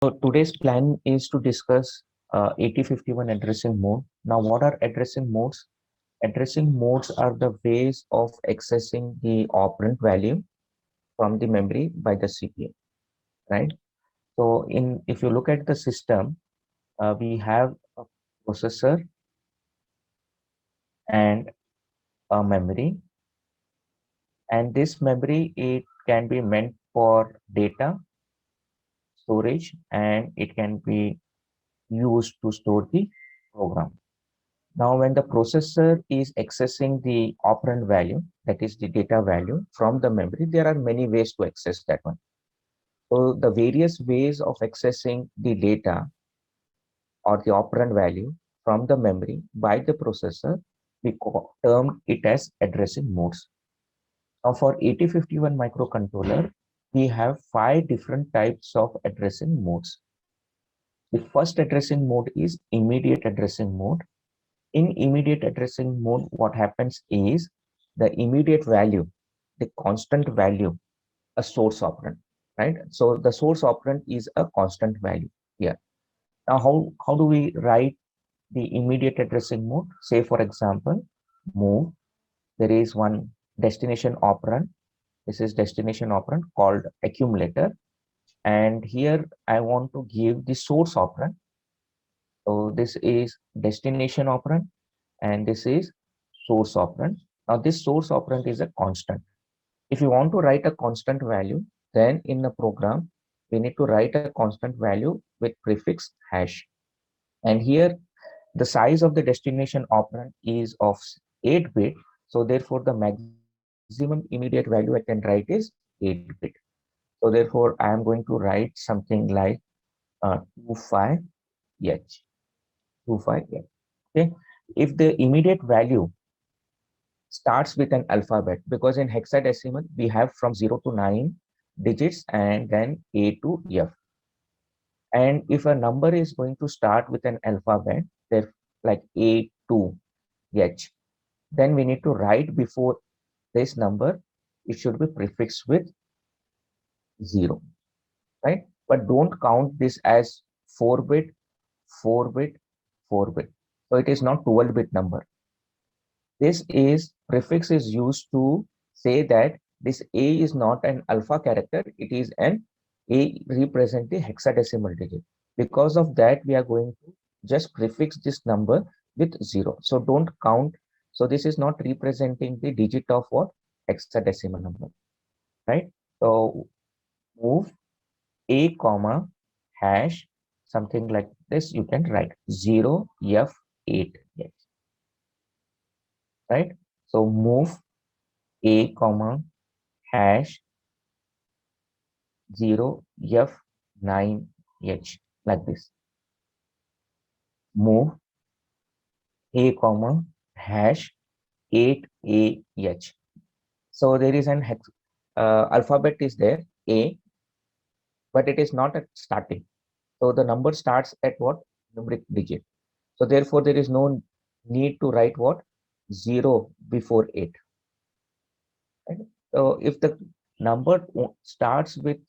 So today's plan is to discuss 8051 addressing mode. Now, what are addressing modes? Addressing modes are the ways of accessing the operand value from the memory by the CPU, right? So, if you look at the system, we have a processor and a memory, and this memory it can be meant for data storage, and it can be used to store the program. Now, when the processor is accessing the operand value, that is the data value from the memory, there are many ways to access that one. So, the various ways of accessing the data or the operand value from the memory by the processor, we termed it as addressing modes. Now, for 8051 microcontroller, we have 5 different types of addressing modes. The first addressing mode is immediate addressing mode. In immediate addressing mode, what happens is the immediate value, the constant value, a source operand, right? So the source operand is a constant value here. Now, how do we write the immediate addressing mode? Say, for example, move. There is one destination operand. This is destination operand called accumulator. And here I want to give the source operand. So this is destination operand and this is source operand. Now this source operand is a constant. If you want to write a constant value, then in the program, we need to write a constant value with prefix hash. And here the size of the destination operand is of 8 bit. So therefore the maximum immediate value I can write is 8 bit. So therefore I am going to write something like 25H. 25H. Okay. If the immediate value starts with an alphabet, because in hexadecimal we have from 0 to 9 digits and then A to F. And if a number is going to start with an alphabet, like A to H, then we need to write before this number, it should be prefixed with 0, right? But don't count this as 4 bit, 4 bit, 4 bit. So it is not 12-bit number. This is prefix is used to say that this A is not an alpha character, it is an A represent the hexadecimal digit. Because of that, we are going to just prefix this number with 0. So don't count. So this is not representing the digit of what? Hexadecimal number, right? So move A comma hash, something like this, you can write 0F8, yes, right? So move A comma hash 0F9H, like this. Move A comma hash 8AH. So there is an alphabet is there, A, but it is not at starting. So the number starts at what? Numeric digit. So therefore there is no need to write what? 0 before 8. Right? So if the number starts with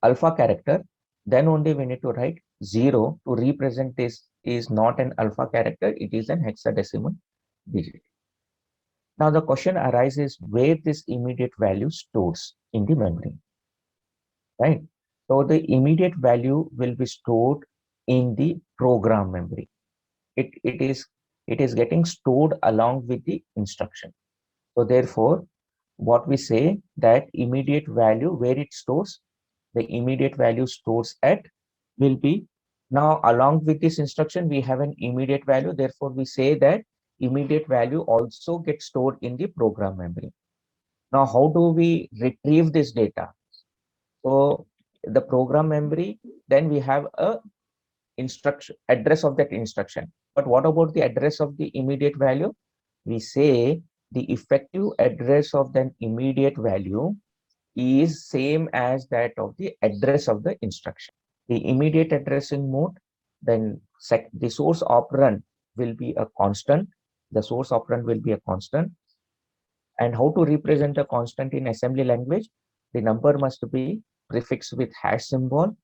alpha character, then only we need to write 0 to represent this is not an alpha character, it is an hexadecimal digit. Now the question arises where this immediate value stores in the memory, right? So the immediate value will be stored in the program memory. It is getting stored along with the instruction. So therefore, what we say that immediate value where it stores, the immediate value stores at will be now along with this instruction we have an immediate value, therefore we say that immediate value also gets stored in the program memory. Now how do we retrieve this data? So the program memory, then we have a instruction address of that instruction, but what about the address of the immediate value? We say the effective address of the immediate value is same as that of the address of the instruction. The immediate addressing mode, then the source operand will be a constant. The source operand will be a constant. And how to represent a constant in assembly language? The number must be prefixed with hash symbol.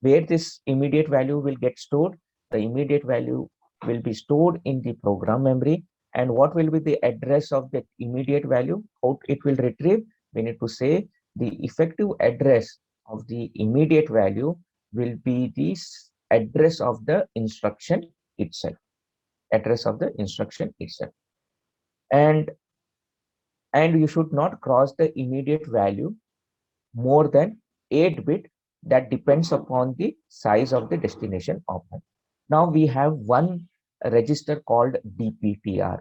Where this immediate value will get stored? The immediate value will be stored in the program memory. And what will be the address of that immediate value? How it will retrieve? We need to say the effective address of the immediate value will be the address of the instruction itself. Address of the instruction itself. And you should not cross the immediate value more than 8 bit. That depends upon the size of the destination operand. Now we have one register called DPTR.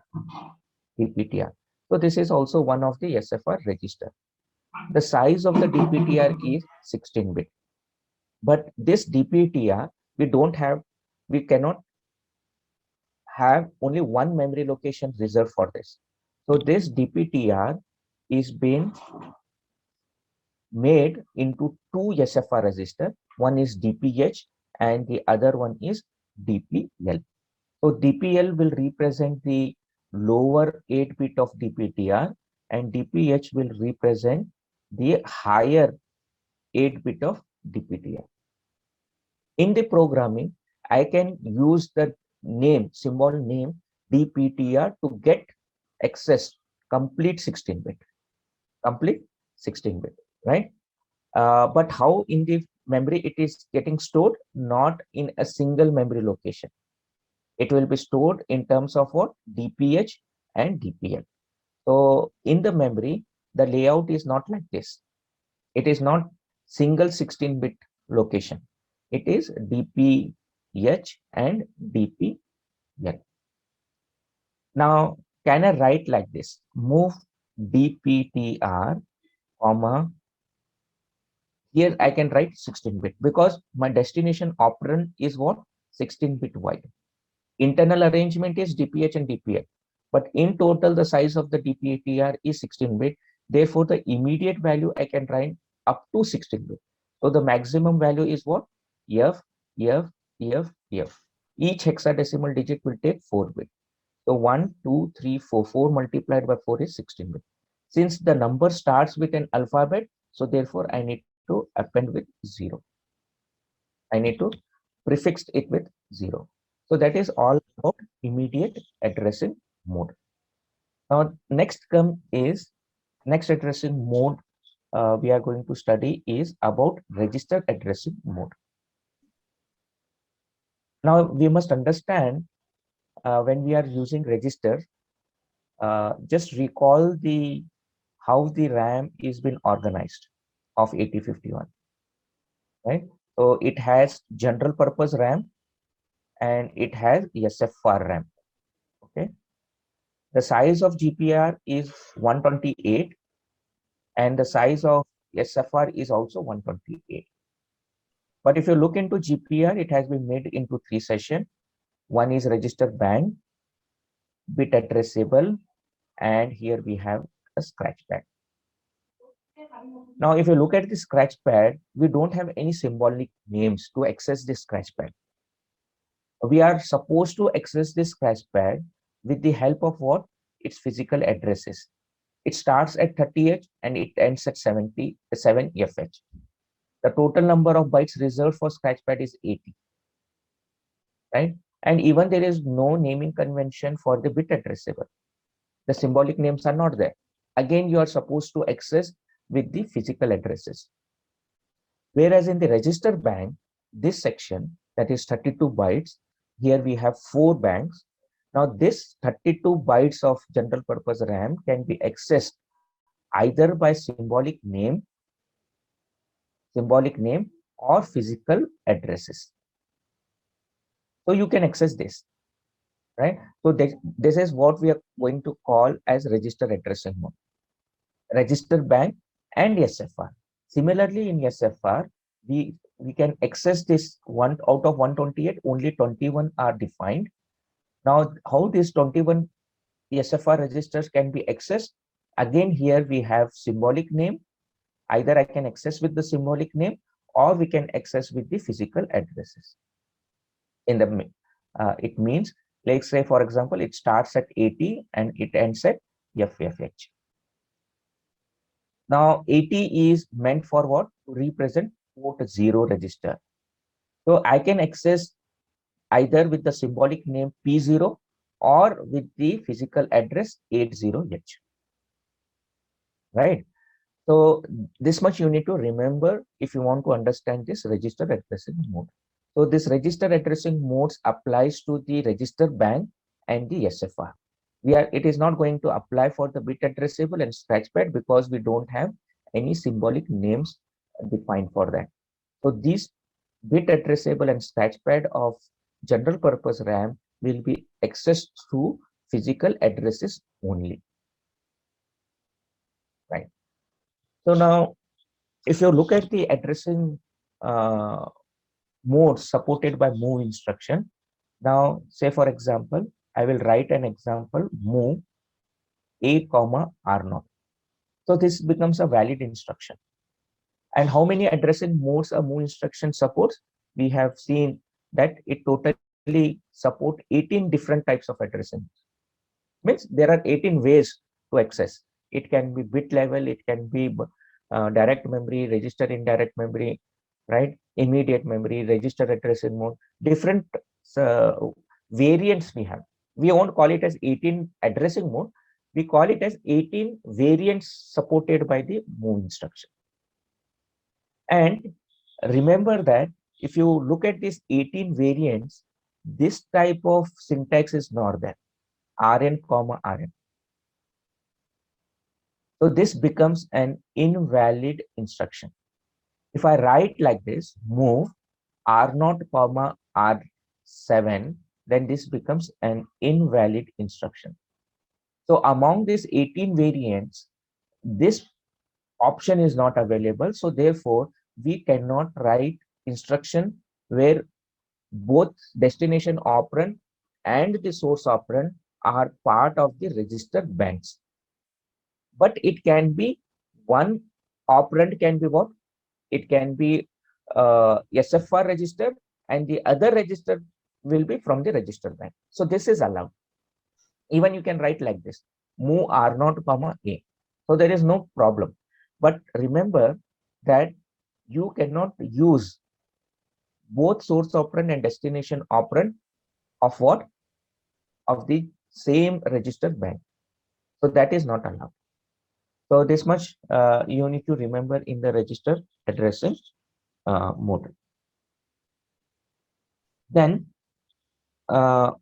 DPTR. So this is also one of the SFR register. The size of the DPTR is 16 bit. But this DPTR, we cannot have only one memory location reserved for this. So this DPTR is being made into two SFR register. One is DPH and the other one is DPL. So DPL will represent the lower 8 bit of DPTR and DPH will represent the higher 8 bit of DPTR. In the programming, I can use the name, symbol name DPTR to get access complete 16 bit, right? But how in the memory it is getting stored? Not in a single memory location. It will be stored in terms of what? DPH and DPL. So in the memory, the layout is not like this. It is not single 16-bit location. It is DPH and DPL. Now, can I write like this? Move DPTR, comma, here I can write 16-bit because my destination operand is what? 16-bit wide. Internal arrangement is DPH and DPL. But in total, the size of the DPTR is 16-bit. Therefore, the immediate value I can write up to 16-bit. So the maximum value is what? F, F, F, F. Each hexadecimal digit will take 4 bit. So 1, 2, 3, 4. 4 multiplied by 4 is 16-bit. Since the number starts with an alphabet, so therefore I need to append with 0. I need to prefix it with 0. So that is all about immediate addressing mode. Now next addressing mode we are going to study is about register addressing mode. Now we must understand when we are using register, just recall how the RAM is been organized of 8051, right? So it has general purpose RAM and it has SFR RAM. Okay. The size of GPR is 128 and the size of SFR is also 128. But if you look into GPR, it has been made into 3 sessions. One is register bank, bit addressable, and here we have a scratch pad. Now, if you look at the scratch pad, we don't have any symbolic names to access this scratch pad. We are supposed to access this scratch pad with the help of what? Its physical addresses. It starts at 30H and it ends at 77FH. The total number of bytes reserved for scratch pad is 80, right? And even there is no naming convention for the bit addressable. The symbolic names are not there. Again, you are supposed to access with the physical addresses. Whereas in the register bank, this section, that is 32 bytes, here we have 4 banks. Now this 32 bytes of general purpose RAM can be accessed either by symbolic name or physical addresses. So you can access this, right? So this is what we are going to call as register addressing mode. Register bank and SFR. Similarly, in SFR, we can access this one out of 128, only 21 are defined. Now, how these 21 SFR registers can be accessed? Again, here we have symbolic name. Either I can access with the symbolic name or we can access with the physical addresses. It means, like say, for example, it starts at 80 and it ends at FFH. Now, 80 is meant for what? To represent port 0 register. So I can access either with the symbolic name P0 or with the physical address 80H, right? So this much you need to remember if you want to understand this register addressing mode. So this register addressing modes applies to the register bank and the SFR. It is not going to apply for the bit addressable and scratchpad because we don't have any symbolic names defined for that. So these bit addressable and scratchpad of general purpose RAM will be accessed through physical addresses only, right? So now, if you look at the addressing uh, modes supported by move instruction, now say for example, I will write an example move A comma R naught. So this becomes a valid instruction. And how many addressing modes a move instruction supports? We have seen that it totally support 18 different types of addressing. Means there are 18 ways to access. It can be bit level, it can be direct memory, register indirect memory, right? Immediate memory, register addressing mode, different uh, variants we have. We won't call it as 18 addressing mode. We call it as 18 variants supported by the move instruction. And remember that if you look at these 18 variants, this type of syntax is not there. Rn comma Rn. So this becomes an invalid instruction. If I write like this, move R0 comma R7, then this becomes an invalid instruction. So among these 18 variants, this option is not available. So therefore, we cannot write instruction where both destination operand and the source operand are part of the registered banks. But it can be one operand can be what? It can be SFR register and the other register will be from the register bank. So this is allowed. Even you can write like this, move R0 comma A. So there is no problem. But remember that you cannot use both source operand and destination operand of what? Of the same registered bank. So that is not allowed. So this much you need to remember in the register addressing mode. Then how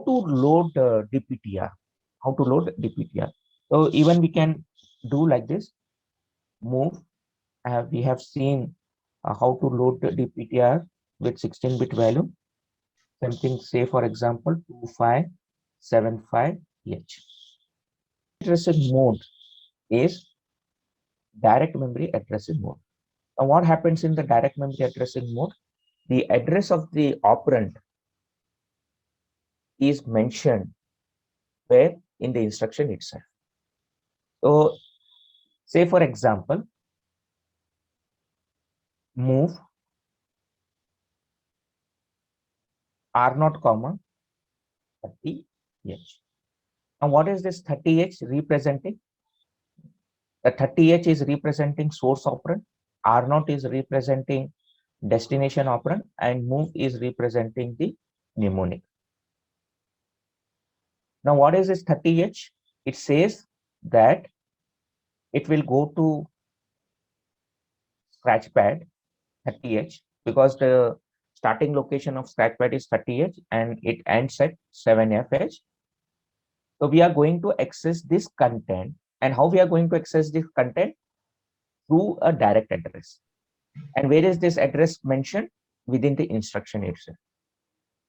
to load DPTR? How to load DPTR? So even we can do like this, move. We have seen how to load the DPTR with 16-bit value. Something say for example 2575H. Addressing mode is direct memory addressing mode. Now what happens in the direct memory addressing mode? The address of the operand is mentioned where in the instruction itself. So say for example, move R0 comma 30H. Now what is this 30H representing? The 30H is representing source operand, R0 is representing destination operand, and move is representing the mnemonic. Now what is this 30H? It says that it will go to scratchpad 30H because the starting location of scratchpad is 30H and it ends at 7FH. So we are going to access this content. And how we are going to access this content? Through a direct address. And where is this address mentioned? Within the instruction itself.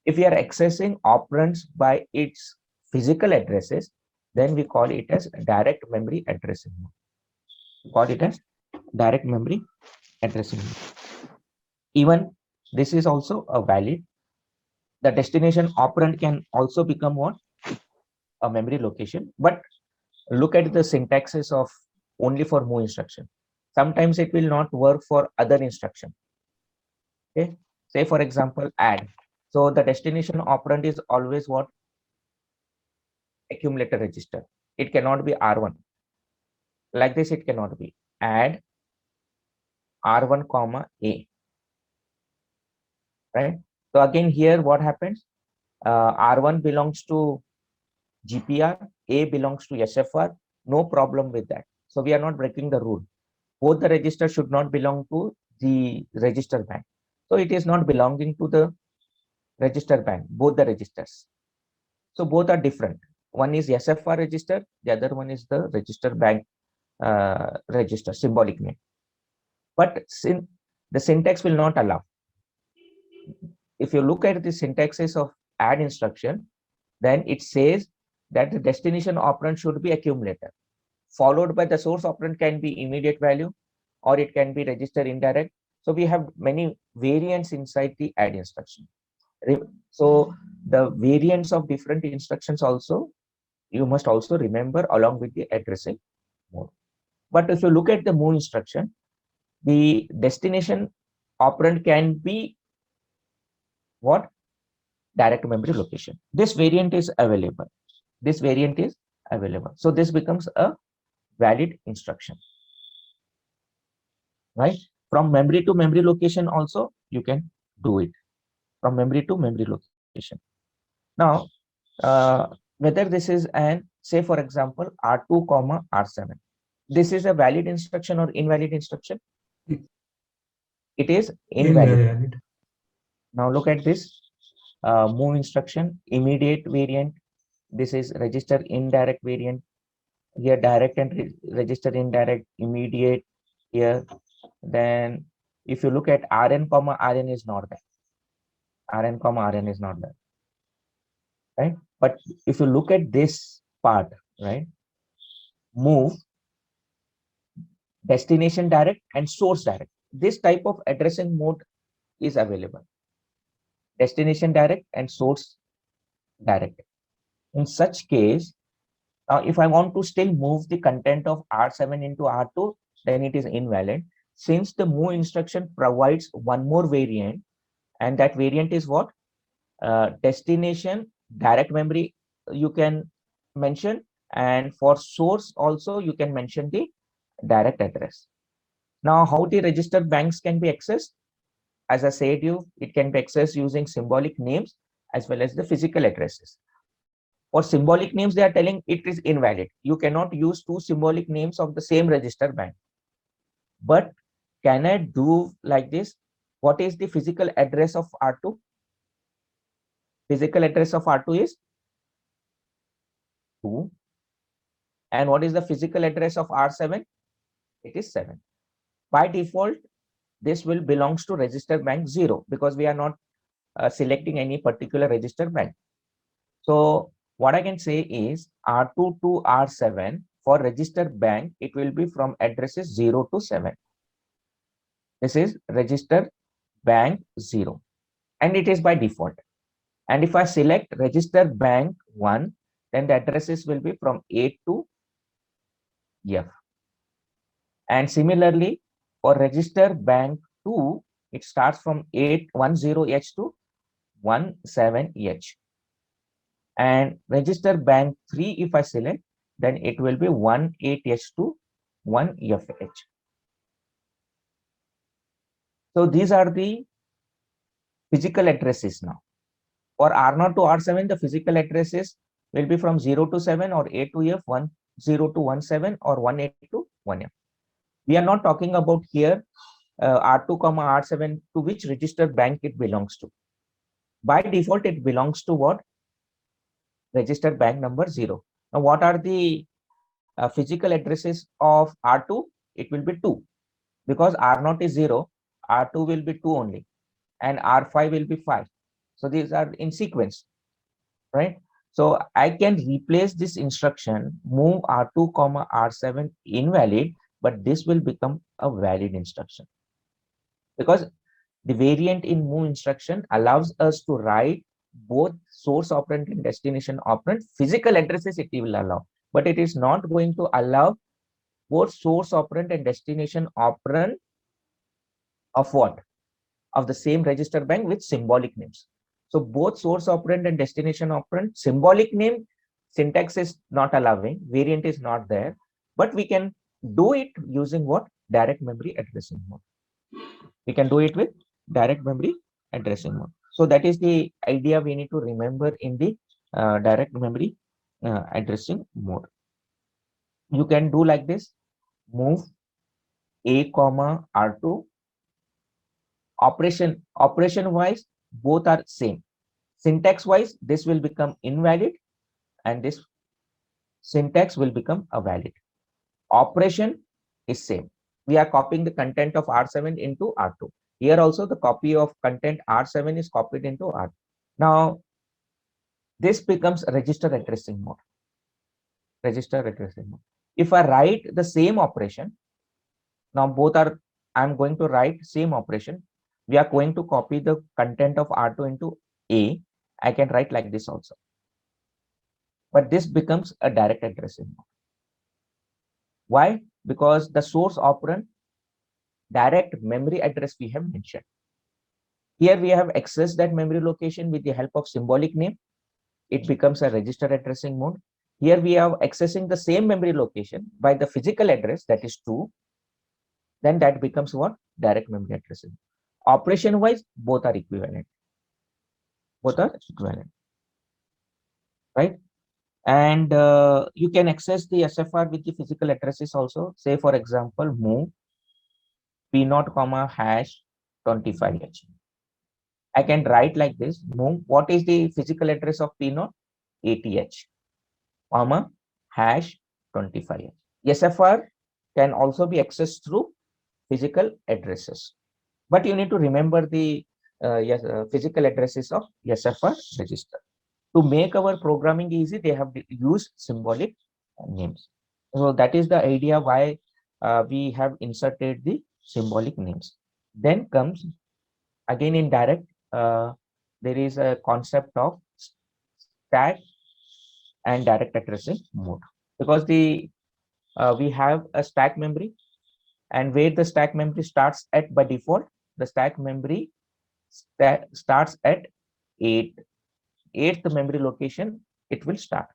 If we are accessing operands by its physical addresses, then we call it as direct memory addressing. We call it as direct memory addressing. Even this is also a valid. The destination operand can also become what? A memory location. But look at the syntaxes of only for move instruction. Sometimes it will not work for other instruction. Okay. Say for example, add. So the destination operand is always what? Accumulator register. It cannot be R1. Like this, it cannot be. Add R1 comma A. right? So again, here what happens? R1 belongs to GPR, A belongs to SFR, no problem with that. So we are not breaking the rule. Both the registers should not belong to the register bank. So it is not belonging to the register bank, both the registers. So both are different. One is SFR register, the other one is the register bank register, symbolic name. But the syntax will not allow. If you look at the syntaxes of add instruction, then it says that the destination operand should be accumulator, followed by the source operand can be immediate value, or it can be register indirect. So we have many variants inside the add instruction. So the variants of different instructions also, you must also remember along with the addressing mode. But if you look at the move instruction, the destination operand can be what? Direct memory location. This variant is available. This variant is available. So this becomes a valid instruction, right? From memory to memory location also, you can do it from memory to memory location. Now, whether this is an, say for example, R2, R7. This is a valid instruction or invalid instruction? It is invalid. Invalid. Now look at this move instruction, immediate variant. This is register indirect variant. Here direct and register indirect, immediate here. Then if you look at Rn, Rn is not there. Rn, is not there, right? But if you look at this part, right? Move, destination direct and source direct. This type of addressing mode is available. Destination direct and source direct. In such case, now if I want to still move the content of R7 into R2, then it is invalid. Since the move instruction provides one more variant, and that variant is what? Destination direct memory you can mention, and for source also you can mention the direct address. Now, how the registered banks can be accessed? As I said it can be accessed using symbolic names as well as the physical addresses. For symbolic names, they are telling it is invalid. You cannot use two symbolic names of the same register bank. But can I do like this? What is the physical address of R2? Physical address of R2 is 2. And what is the physical address of R7? It is 7. By default, this will belongs to register bank 0 because we are not selecting any particular register bank. So what I can say is R2 to R7 for register bank, it will be from addresses 0 to 7. This is register bank 0 and it is by default. And if I select register bank 1, then the addresses will be from A to F. And similarly, for register bank 2, it starts from 810H to 17H. And register bank 3, if I select, then it will be 18H to 1FH. So these are the physical addresses now. For R0 to R7, the physical addresses will be from 0 to 7 or A to F, 10 to 17 or 18 to 1F. We are not talking about here R2, R7 to which register bank it belongs to. By default, it belongs to what? Register bank number 0. Now, what are the physical addresses of R2? It will be 2 because R0 is 0, R2 will be 2 only, and R5 will be 5. So these are in sequence, right? So I can replace this instruction, move R2, R7 invalid, but this will become a valid instruction because the variant in move instruction allows us to write both source operand and destination operand. Physical addresses it will allow, but it is not going to allow both source operand and destination operand of what? Of the same register bank with symbolic names. So both source operand and destination operand, symbolic name syntax is not allowing, variant is not there, but we can do it using what? Direct memory addressing mode. We can do it with direct memory addressing mode. So that is the idea we need to remember in the direct memory addressing mode. You can do like this: move A comma R2. Operation wise, both are same. Syntax wise, this will become invalid and this syntax will become a valid. Operation is same. We are copying the content of R7 into R2. Here also the copy of content R7 is copied into R2. Now this becomes register addressing mode. Register addressing mode. If I write the same operation, now both are, I'm going to write same operation. We are going to copy the content of R2 into A. I can write like this also. But this becomes a direct addressing mode. Why? Because the source operand direct memory address we have mentioned. Here we have accessed that memory location with the help of symbolic name. It becomes a register addressing mode. Here we are accessing the same memory location by the physical address, that is 2. Then that becomes what? Direct memory addressing. Operation wise, both are equivalent. Both are equivalent, right? And you can access the SFR with the physical addresses also. Say for example, move P0 comma hash 25H. I can write like this: move, what is the physical address of P0? 80H, comma hash 25H. SFR can also be accessed through physical addresses, but you need to remember the physical addresses of SFR register. To make our programming easy, they have used symbolic names. So that is the idea why we have inserted the symbolic names. Then comes again in direct, there is a concept of stack and direct addressing mode, because the we have a stack memory, and where the stack memory starts at by default, the stack memory starts at 8th memory location it will start,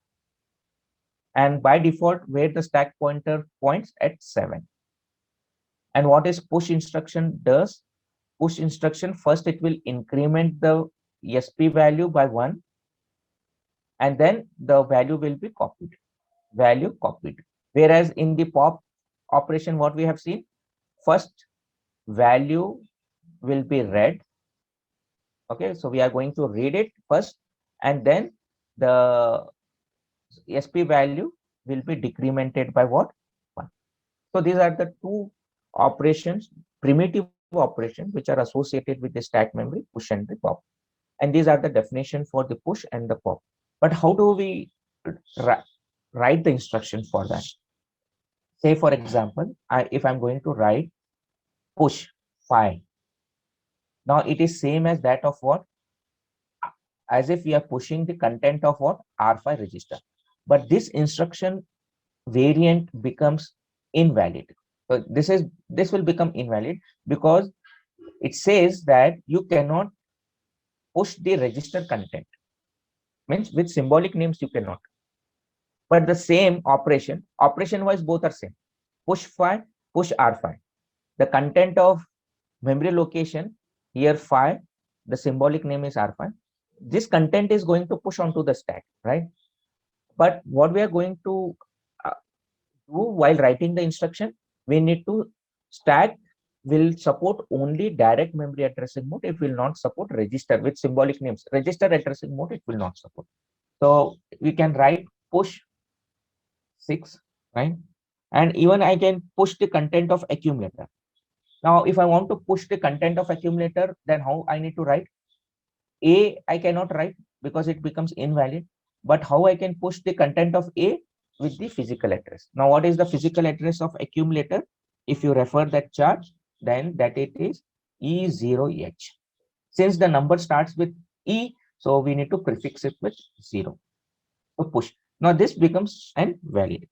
and by default where the stack pointer points at 7. And what is push instruction does? Push instruction, first it will increment the SP value by 1, and then the value will be copied. Whereas in the pop operation, what we have seen, first value will be read. Okay, so we are going to read it first, and then the SP value will be decremented by what? 1. So these are the two operations, primitive operations, which are associated with the stack memory, push and the pop. And these are the definition for the push and the pop. But how do we write the instruction for that? Say for example, if I'm going to write push 5, now it is same as that of what? As if we are pushing the content of what? R5 register. But this instruction variant becomes invalid. So this will become invalid because it says that you cannot push the register content. Means with symbolic names you cannot. But the same operation wise both are same. Push 5, push R5. The content of memory location here 5, the symbolic name is R5. This content is going to push onto the stack, right? But what we are going to do while writing the instruction, we need to stack will support only direct memory addressing mode. It will not support register with symbolic names. Register addressing mode it will not support. So we can write push 6, right? And even I can push the content of accumulator. Now, if I want to push the content of accumulator, then how I need to write? A, I cannot write because it becomes invalid. But how I can push the content of A? With the physical address. Now, what is the physical address of accumulator? If you refer that chart, then that it is E0H. Since the number starts with E, so we need to prefix it with 0. So push. Now this becomes an valid.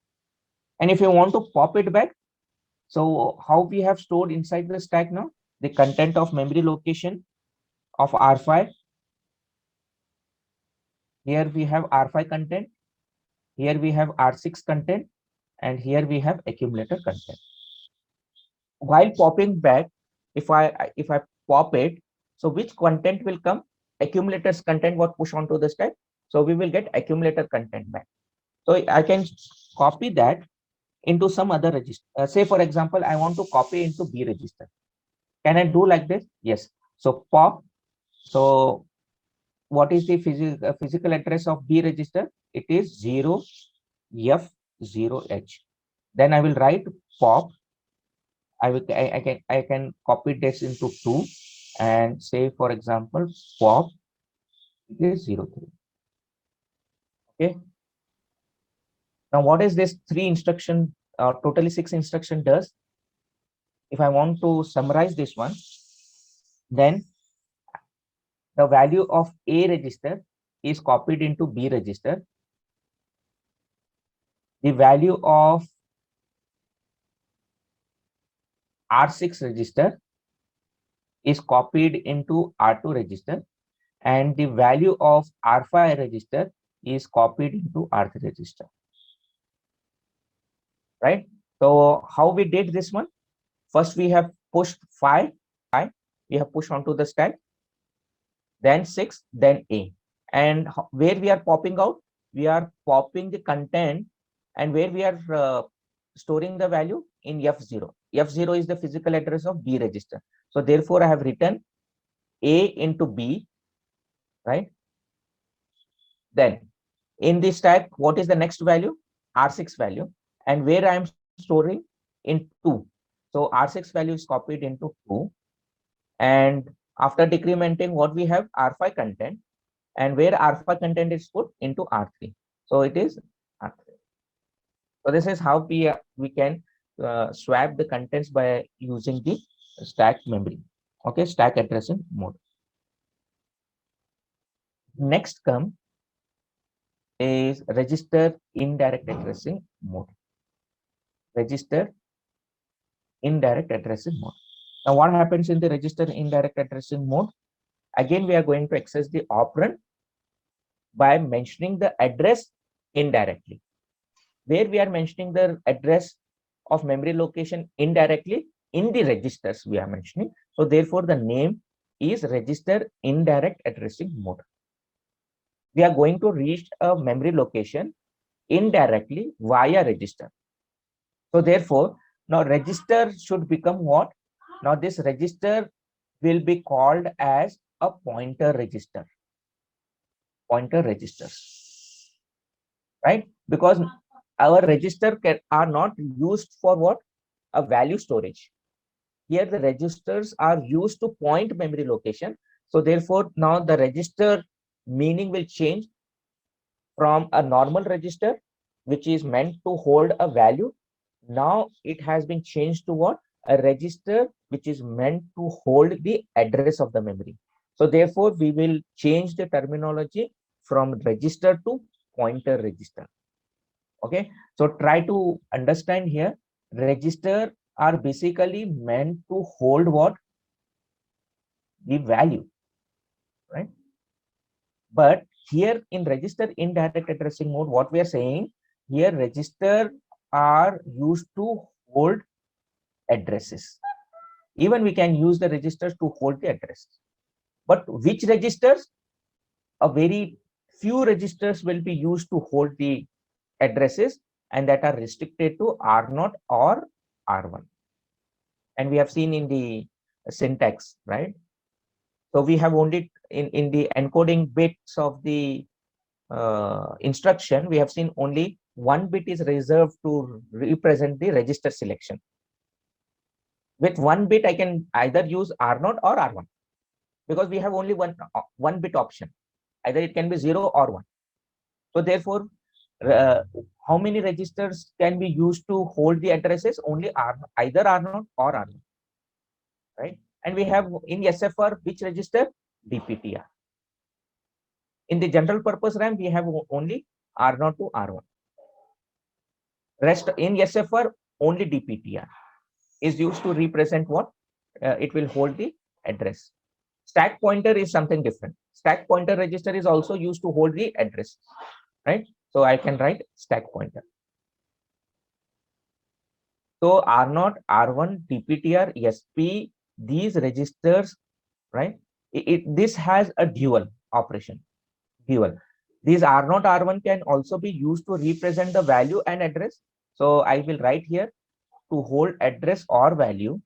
And if you want to pop it back, so how we have stored inside the stack now? The content of memory location of R5. Here we have R5 content. Here we have R6 content. And here we have accumulator content. While popping back, if I pop it, So which content will come? Accumulators content what push onto the stack. So we will get accumulator content back. So I can copy that into some other register. Say for example, I want to copy into B register. Can I do like this? Yes. So pop. So what is the physical address of B register? It is 0F0H. Then I will write pop. I can copy this into 2 and say for example pop is 03. Okay. Now what is this 3 instruction totally 6 instruction does? If I want to summarize this one, then the value of A register is copied into B register. The value of R6 register is copied into R2 register, and the value of R5 register is copied into R3 register. Right? So how we did this one? First we have pushed 5, we have pushed onto the stack, then 6, then A. And where we are popping out? We are popping the content, and where we are storing the value in F0. F0 is the physical address of B register. So therefore I have written A into B, right? Then in the stack, what is the next value? R6 value, and where I am storing in 2. So R6 value is copied into 2, and after decrementing, what we have? R5 content, and where R5 content is put into R3. So it is R3. So this is how we can swap the contents by using the stack memory. Okay, stack addressing mode. Next come is register indirect addressing mode. Register indirect addressing mode. Now what happens in the register indirect addressing mode? Again, we are going to access the operand by mentioning the address indirectly. Where we are mentioning the address of memory location indirectly in the registers we are mentioning. So therefore the name is register indirect addressing mode. We are going to reach a memory location indirectly via register. So therefore now register should become what? Now this register will be called as a pointer register. Pointer registers, right? Because our register are not used for what? A value storage. Here the registers are used to point memory location. So therefore now the register meaning will change from a normal register, which is meant to hold a value. Now it has been changed to what? A register which is meant to hold the address of the memory. So therefore we will change the terminology from register to pointer register. Okay, so try to understand here. Register are basically meant to hold what? The value, right? But here in register indirect addressing mode, what we are saying here, register are used to hold addresses. Even we can use the registers to hold the address. But which registers? A very few registers will be used to hold the addresses, and that are restricted to R0 or R1. And we have seen in the syntax, right? So we have only in the encoding bits of the instruction, we have seen only one bit is reserved to represent the register selection. With one bit, I can either use R0 or R1 because we have only one bit option. Either it can be 0 or 1. So therefore, how many registers can be used to hold the addresses? Only either R0 or R1, right? And we have in SFR which register? DPTR. In the general purpose RAM, we have only R0 to R1. Rest in SFR, only DPTR is used to represent what? It will hold the address. Stack pointer is something different. Stack pointer register is also used to hold the address, right? So I can write stack pointer. So R0, R1, DPTR, SP, these registers, right? This has a dual operation. Dual. These R0, R1 can also be used to represent the value and address. So I will write here to hold address or value,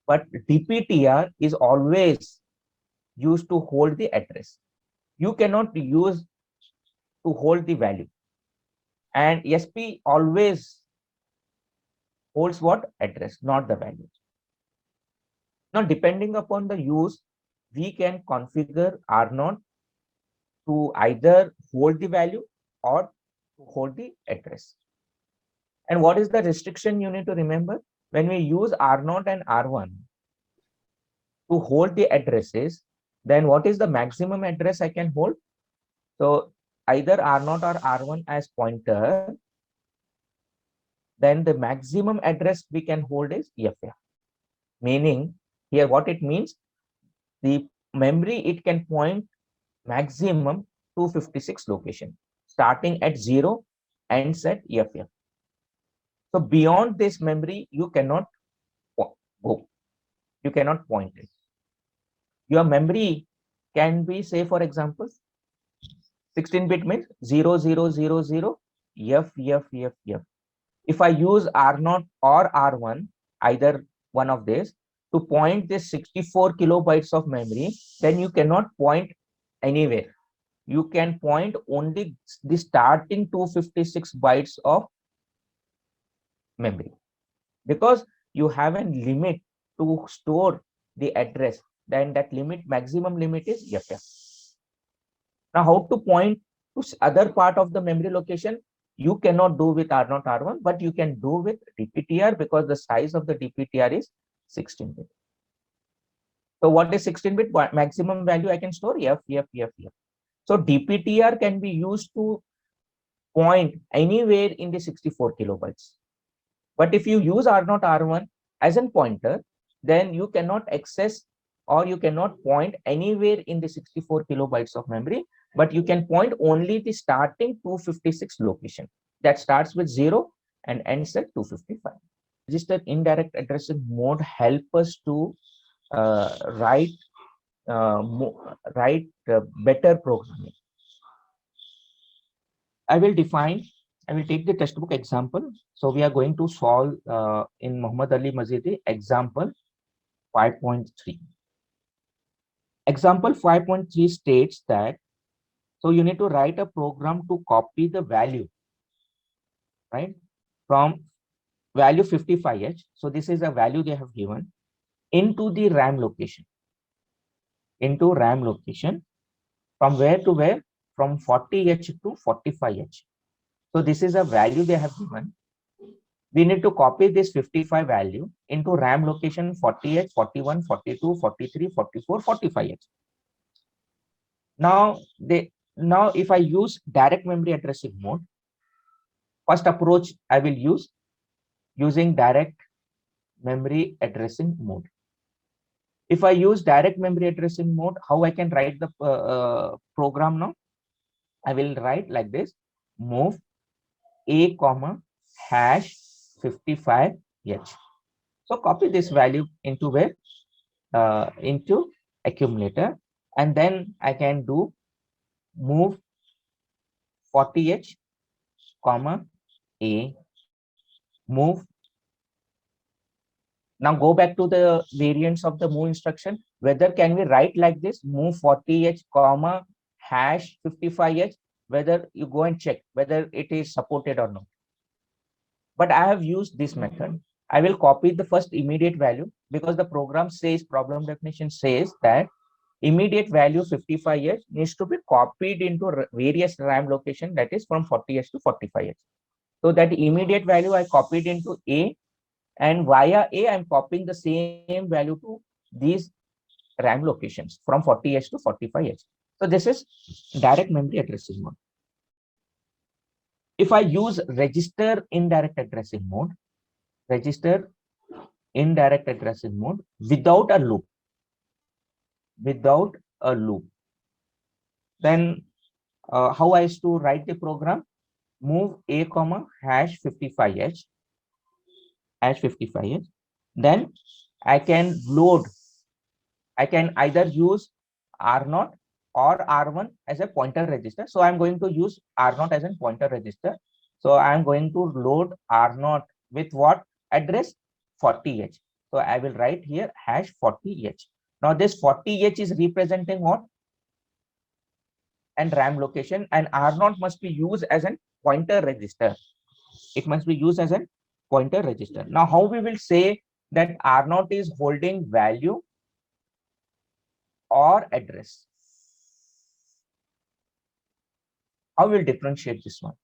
but DPTR is always used to hold the address. You cannot use to hold the value. And SP always holds what? Address, not the value. Now, depending upon the use, we can configure R0 to either hold the value or to hold the address. And what is the restriction you need to remember? When we use R0 and R1 to hold the addresses, then what is the maximum address I can hold? So either R0 or R1 as pointer, then the maximum address we can hold is FF. Meaning here what it means, the memory, it can point maximum 256 location, starting at 0, ends at FF. So beyond this memory, you cannot go. You cannot point it. Your memory can be, say, for example, 16-bit means 0000 F, F, F, F. If I use R0 or R1, either one of these, to point this 64 kilobytes of memory, then you cannot point anywhere. You can point only the starting 256 bytes of memory, because you have a limit to store the address. Then that limit, maximum limit is FF. Now, how to point to other part of the memory location? You cannot do with R0, R1, but you can do with DPTR, because the size of the DPTR is 16-bit. So what is 16-bit? Maximum value I can store? F, F, F, F. So DPTR can be used to point anywhere in the 64 kilobytes. But if you use R0, R1 as a pointer, then you cannot access or you cannot point anywhere in the 64 kilobytes of memory, but you can point only the starting 256 location that starts with 0 and ends at 255. Register indirect addressing mode help us to write better programming. I will take the textbook example. So we are going to solve in Muhammad Ali Mazidi example 5.3. Example 5.3 states that, so you need to write a program to copy the value, right, from value 55H. So this is a value they have given into the RAM location, from where to where? From 40H to 45H. So this is a value they have given. We need to copy this 55 value into RAM location 40H, 41, 42, 43, 44, 45H. Now if I use direct memory addressing mode, first approach I will use using direct memory addressing mode. If I use direct memory addressing mode, how I can write the program now? I will write like this: move A comma hash 55H. So copy this value into where? Into accumulator, and then I can do move 40H comma A, move. Now go back to the variants of the move instruction. Whether can we write like this: move 40H comma hash 55H, whether you go and check whether it is supported or not. But I have used this method. I will copy the first immediate value, because the program definition says that immediate value 55H needs to be copied into various RAM location, that is from 40H to 45H. So that immediate value I copied into A, and via A I'm copying the same value to these RAM locations from 40H to 45H. So this is direct memory addressing mode. If I use register indirect addressing mode without a loop, then how I used to write the program: move A comma hash 55H, then I can load I can either use R0 or R1 as a pointer register. So I'm going to use R0 as a pointer register. So I'm going to load R0 with what address? 40H. So I will write here hash 40H. Now this 40H is representing what? And RAM location, and R0 must be used as a pointer register. It must be used as a pointer register. Now how we will say that R0 is holding value or address? How will differentiate this one?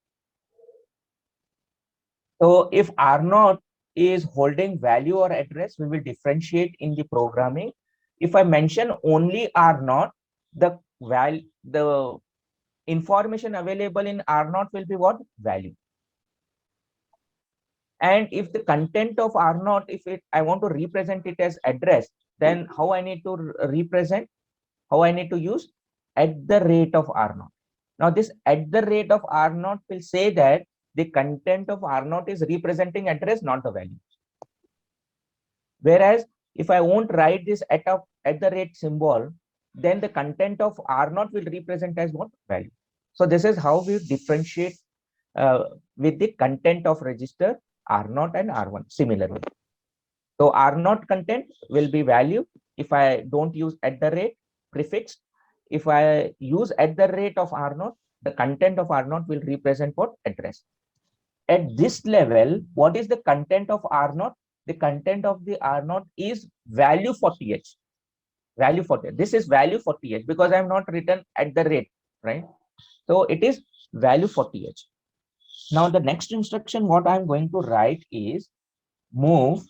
So if R0 is holding value or address, we will differentiate in the programming. If I mention only R0, the information available in R0 will be what? Value. And if the content of R0, I want to represent it as address, then how I need to represent? How I need to use? At the rate of R0. Now this at the rate of R0 will say that the content of R0 is representing address, not the value. Whereas if I won't write this at the rate symbol, then the content of R0 will represent as what? Value. So this is how we differentiate with the content of register R0 and R1 similarly. So R0 content will be value if I don't use at the rate prefix. If I use at the rate of R0, the content of R0 will represent what? Address. At this level, what is the content of R0? The content of the R0 is value 40H. Value 40. This is value 40H because I have not written at the rate, right? So it is value 40H. Now the next instruction, what I'm going to write is move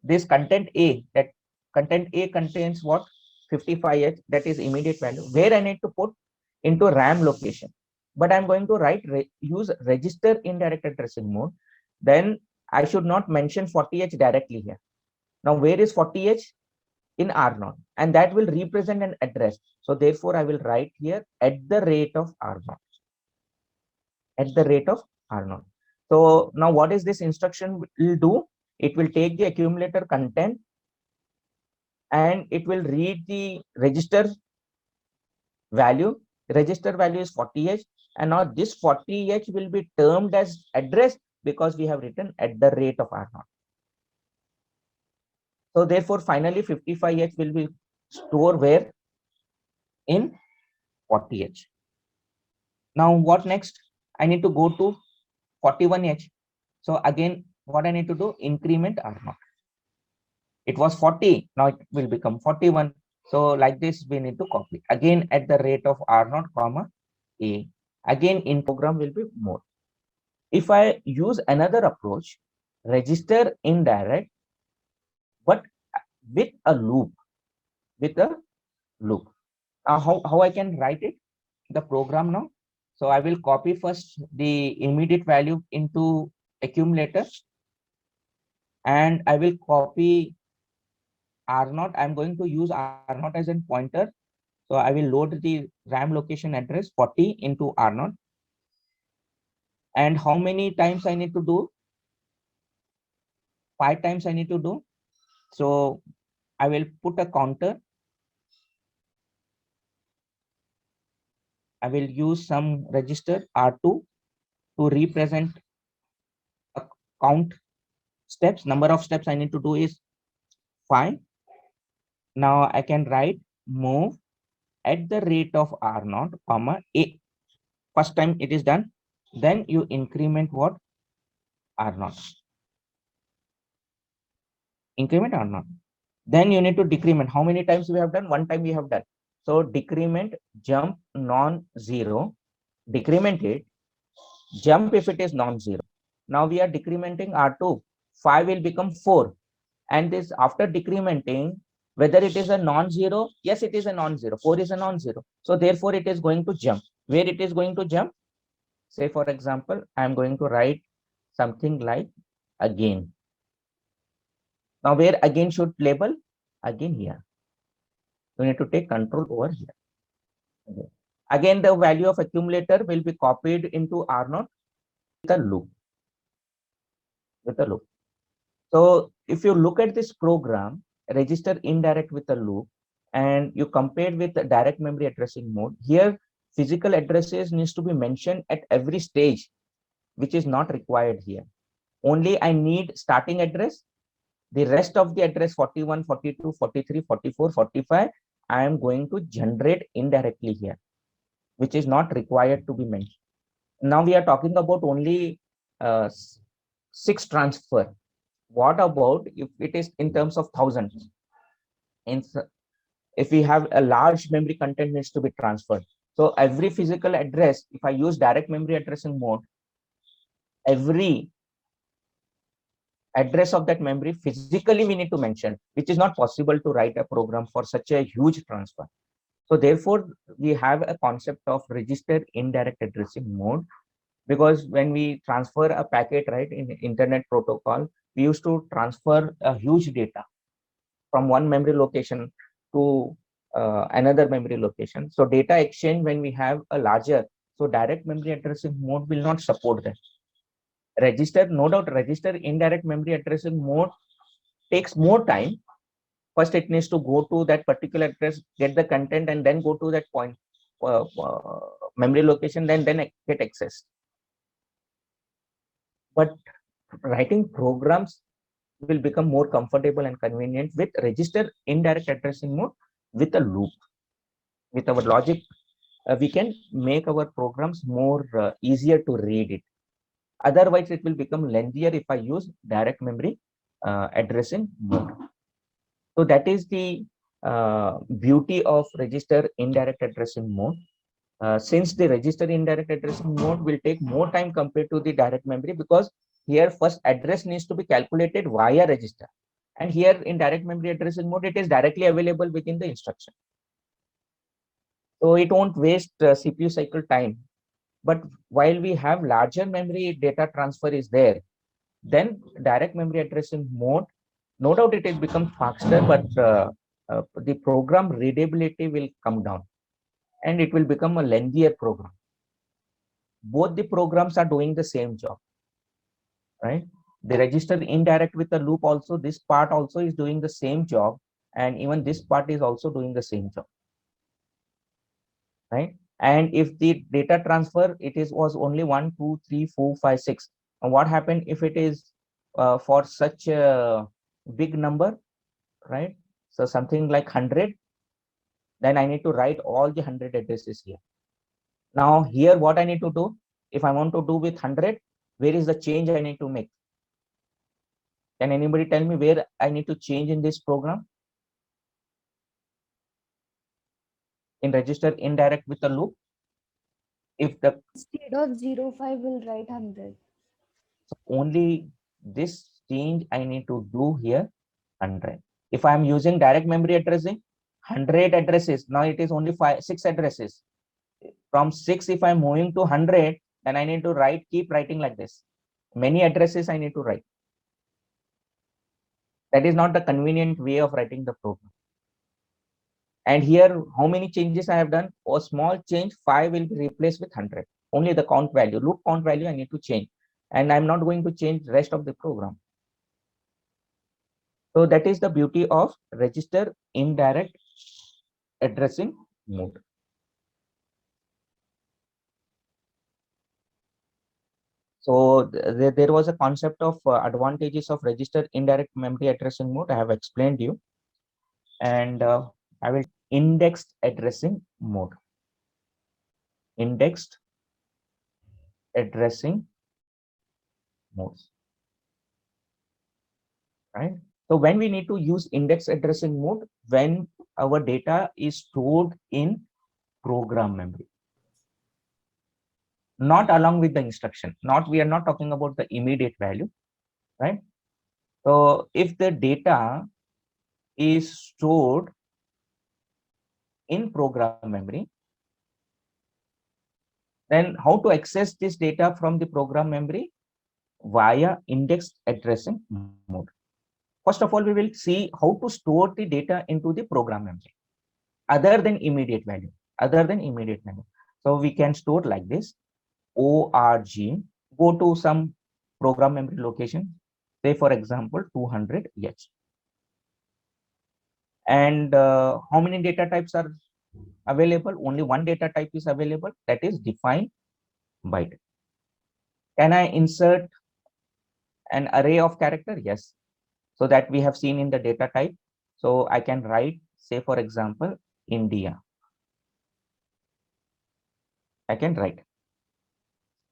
this content A. That content A contains what? 55H, that is immediate value, where I need to put into RAM location. But I'm going to write use register indirect addressing mode. Then I should not mention 40H directly here. Now where is 40H? In R0, and that will represent an address. So therefore I will write here at the rate of R0. At the rate of R0. So now what is this instruction will do? It will take the accumulator content and it will read the register value. The register value is 40H, and now this 40H will be termed as address because we have written at the rate of R0. So therefore finally 55H will be stored where? In 40H. Now what next? I need to go to 41H. So again, what I need to do? Increment R0. It was 40, now it will become 41. So like this, we need to copy again at the rate of R0, comma A. Again, in program will be more. If I use another approach, register indirect, but with a loop, with a loop. How I can write it? The program now. So I will copy first the immediate value into accumulator, and I will copy R0. I'm going to use R0 as a pointer. So I will load the RAM location address 40 into R0. And how many times I need to do? 5 times I need to do. So I will put a counter. I will use some register R2 to represent a count steps. Number of steps I need to do is 5. Now I can write move at the rate of R0, comma A. First time it is done. Then you increment what? R0. Increment R0. Then you need to decrement. How many times we have done? 1 time we have done. So decrement jump non-zero. Decrement it. Jump if it is non-zero. Now we are decrementing R2. 5 will become 4. And this after decrementing, whether it is a non-zero, yes, it is a non-zero. 4 is a non-zero. So therefore it is going to jump. Where it is going to jump? Say for example, I am going to write something like again. Now where again should label? Again here. You need to take control over here. Okay. Again, the value of accumulator will be copied into R0 with a loop. With a loop. So if you look at this program, register indirect with a loop, and you compare with the direct memory addressing mode, here physical addresses needs to be mentioned at every stage, which is not required here. Only I need starting address. The rest of the address 41, 42, 43, 44, 45, I am going to generate indirectly here, which is not required to be mentioned. Now we are talking about only 6 transfer. What about if it is in terms of thousands? If we have a large memory content needs to be transferred. So every physical address, if I use direct memory addressing mode, every address of that memory physically we need to mention, which is not possible to write a program for such a huge transfer. So therefore, we have a concept of register indirect addressing mode, because when we transfer a packet, right, in internet protocol, we used to transfer a huge data from one memory location to another memory location. So data exchange, when we have a larger, so direct memory addressing mode will not support that. Register, no doubt, register indirect memory addressing mode takes more time. First, it needs to go to that particular address, get the content, and then go to that point memory location, then get access. But writing programs will become more comfortable and convenient with register indirect addressing mode with a loop. With our logic, we can make our programs more easier to read it. Otherwise, it will become lengthier if I use direct memory addressing mode. So that is the beauty of register indirect addressing mode. Since the register indirect addressing mode will take more time compared to the direct memory, because here first address needs to be calculated via register, and here in direct memory addressing mode it is directly available within the instruction, so it won't waste CPU cycle time. But while we have larger memory data transfer is there, then direct memory addressing mode, no doubt it has become faster, but the program readability will come down and it will become a lengthier program. Both the programs are doing the same job, right? The register indirect with the loop also, this part also is doing the same job, and even this part is also doing the same job, right? And if the data transfer, it is was only 1, 2, 3, 4, 5, 6. And what happened if it is for such a big number, right? So something like 100, then I need to write all the 100 addresses here. Now here, what I need to do, if I want to do with 100, where is the change I need to make? Can anybody tell me where I need to change in this program? In register indirect with a loop, if the Instead of 05, we'll write 100. only this change I need to do here, 100. If I am using direct memory addressing, 100 addresses, now it is only 6 addresses. From 6, if I'm moving to 100, then I need to write, keep writing like this. Many addresses I need to write. That is not the convenient way of writing the program. And here, how many changes I have done? A small change, 5 will be replaced with 100. Only the count value, loop count value I need to change. And I'm not going to change the rest of the program. So that is the beauty of register indirect addressing mode. So there was a concept of advantages of register indirect memory addressing mode. I have explained you, and I will indexed addressing mode. Indexed addressing modes, right? So when we need to use index addressing mode, when our data is stored in program memory, not along with the instruction. Not, we are not talking about the immediate value, right? So if the data is stored in program memory, then how to access this data from the program memory? Via indexed addressing mode. First of all, we will see how to store the data into the program memory other than immediate value. So we can store like this: org, go to some program memory location, say for example 200H. And how many data types are available? Only one data type is available, that is defined byte. Can I insert an array of character? Yes. So that we have seen in the data type. So I can write, say for example, India. I can write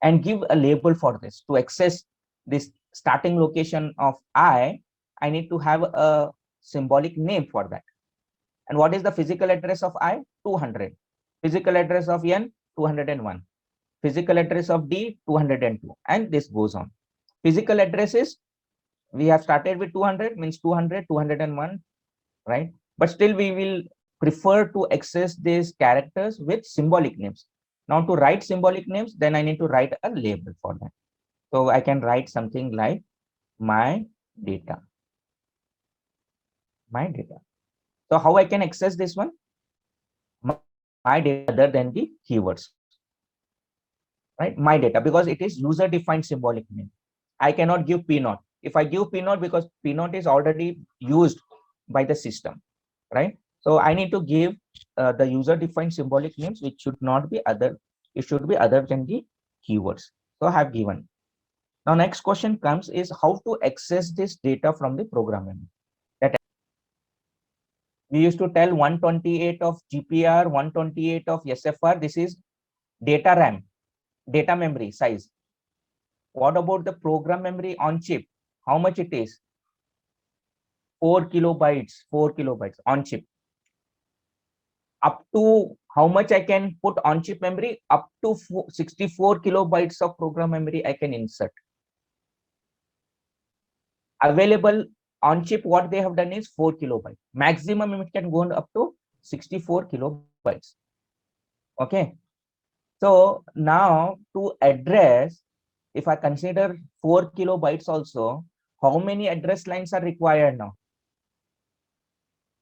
and give a label for this. To access this starting location of I need to have a symbolic name for that. And what is the physical address of I? 200. Physical address of N? 201. Physical address of D? 202. And this goes on. Physical addresses, we have started with 200, means 200, 201, right? But still we will prefer to access these characters with symbolic names. Now to write symbolic names, then I need to write a label for that. So I can write something like my data. My data. So how I can access this one? My data other than the keywords, right? My data, because it is user defined symbolic name. I cannot give p naught. If I give p naught, because p naught is already used by the system, right? So I need to give the user defined symbolic names, which should not be other, it should be other than the keywords. So I have given. Now next question comes is how to access this data from the program memory. That we used to tell 128 of GPR, 128 of SFR. This is data RAM, data memory size. What about the program memory on chip? How much it is? 4 kilobytes, 4 kilobytes on chip. Up to how much I can put on chip memory? Up to 64 kilobytes of program memory I can insert. Available on chip, what they have done is 4 kilobytes. Maximum it can go up to 64 kilobytes. Okay. So now to address, if I consider 4 kilobytes also, how many address lines are required now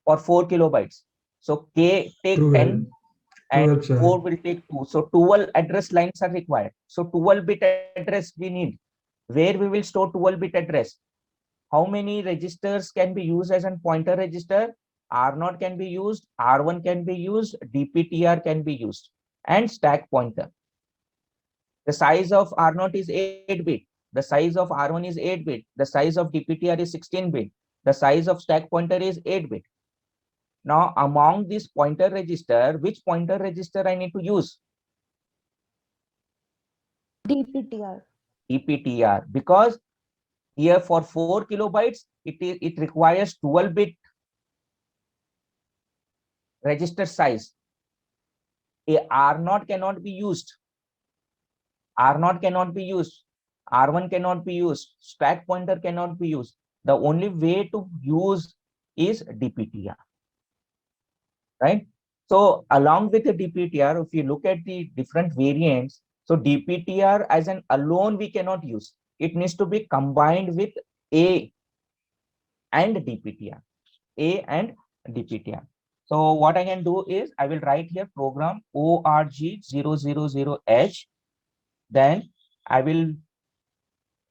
for 4 kilobytes? So K take 10 and 12, sir. 4 will take 2. So 12 address lines are required. So 12-bit address we need. Where we will store 12-bit address? How many registers can be used as a pointer register? R0 can be used, R1 can be used, DPTR can be used, and stack pointer. The size of R0 is 8-bit. The size of R1 is 8-bit. The size of DPTR is 16-bit. The size of stack pointer is 8-bit. Now, among this pointer register, which pointer register I need to use? DPTR. DPTR, because here for 4 kilobytes, it requires 12-bit register size. A R0 cannot be used. R0 cannot be used. R1 cannot be used. Stack pointer cannot be used. The only way to use is DPTR, right? So along with the DPTR, if you look at the different variants, so DPTR as an alone we cannot use. It needs to be combined with A and DPTR. A and DPTR. So what I can do is I will write here program org000h. Then I will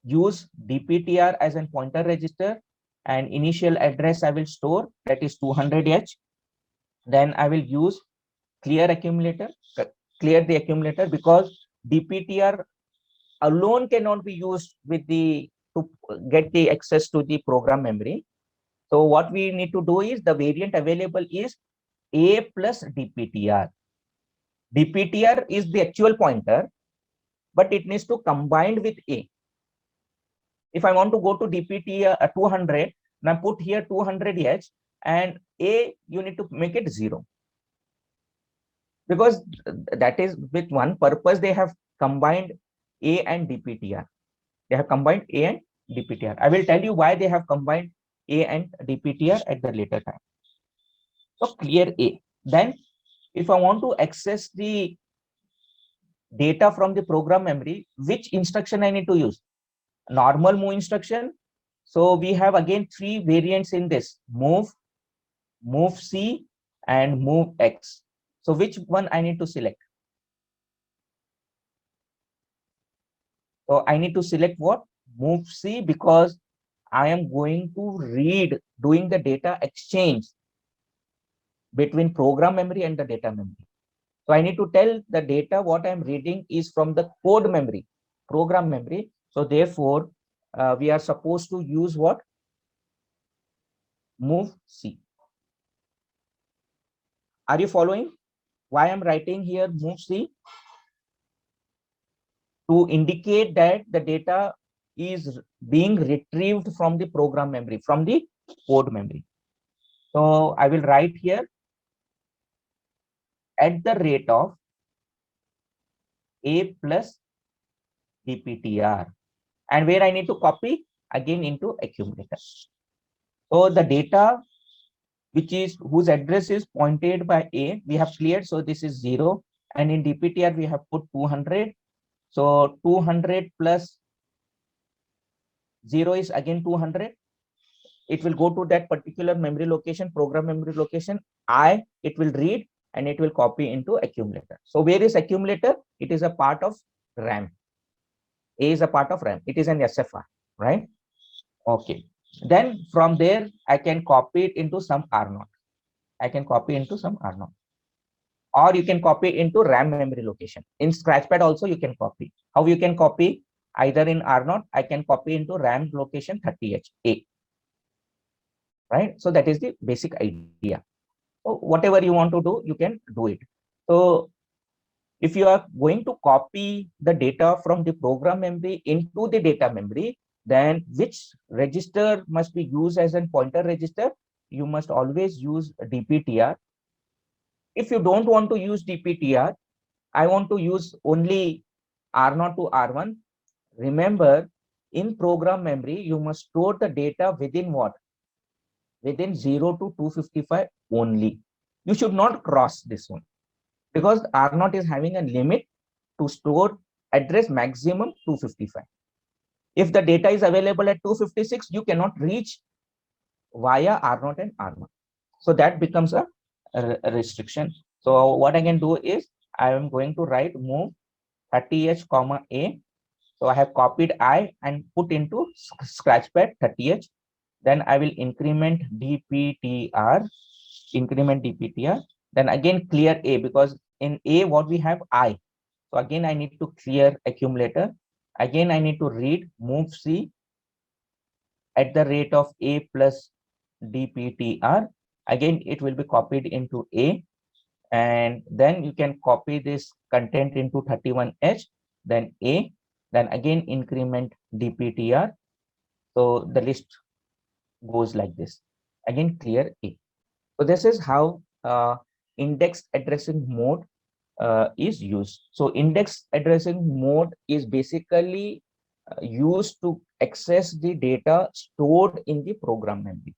use DPTR as a pointer register, and initial address I will store, that is 200h. Then I will use clear accumulator, clear the accumulator, because DPTR alone cannot be used with the to get the access to the program memory. So what we need to do is the variant available is A plus DPTR. DPTR is the actual pointer, but it needs to combine with A. If I want to go to DPTR 200, now put here 200h, and A you need to make it 0. Because that is with one purpose they have combined A and DPTR. They have combined A and DPTR. I will tell you why they have combined A and DPTR at the later time. So clear A. Then if I want to access the data from the program memory, which instruction I need to use? Normal move instruction. So we have again 3 variants in this: move, move C, and move X. So which one I need to select? So I need to select what? Move C, because I am going to read, doing the data exchange between program memory and the data memory. So I need to tell the data what I'm reading is from the code memory, program memory. So therefore, we are supposed to use what? Move C. Are you following why I'm writing here move C? To indicate that the data is being retrieved from the program memory, from the code memory. So I will write here at the rate of A plus dptr, and where I need to copy again into accumulator. So the data which is whose address is pointed by A, we have cleared. So this is 0, and in dptr we have put 200. So 200 plus 0 is again 200. It will go to that particular memory location, program memory location. It will read and it will copy into accumulator. So where is accumulator? It is a part of RAM. A is a part of RAM. It is an SFR, right? Okay. Then from there, I can copy it into some R0. I can copy into some R0. Or you can copy it into RAM memory location. In Scratchpad also you can copy. How you can copy? Either in R0, I can copy into RAM location 30H A. Right? So that is the basic idea. So whatever you want to do, you can do it. So if you are going to copy the data from the program memory into the data memory, then which register must be used as a pointer register? You must always use dptr. If you don't want to use dptr, I want to use only R0 to R1. Remember, in program memory, you must store the data within what? Within 0 to 255 only. You should not cross this one, because R0 is having a limit to store address maximum 255. If the data is available at 256, you cannot reach via R0 and R1. So that becomes a restriction. So what I can do is I am going to write move 30H comma A. So I have copied I and put into Scratchpad 30H. Then I will increment dptr, then again clear A, because in A what we have I. So again I need to clear accumulator. Again I need to read move C at the rate of A plus dptr. Again it will be copied into A, and then you can copy this content into 31H, then A, then again increment dptr. So the list goes like this. Again clear A. So this is how index addressing mode is used. So index addressing mode is basically used to access the data stored in the program memory.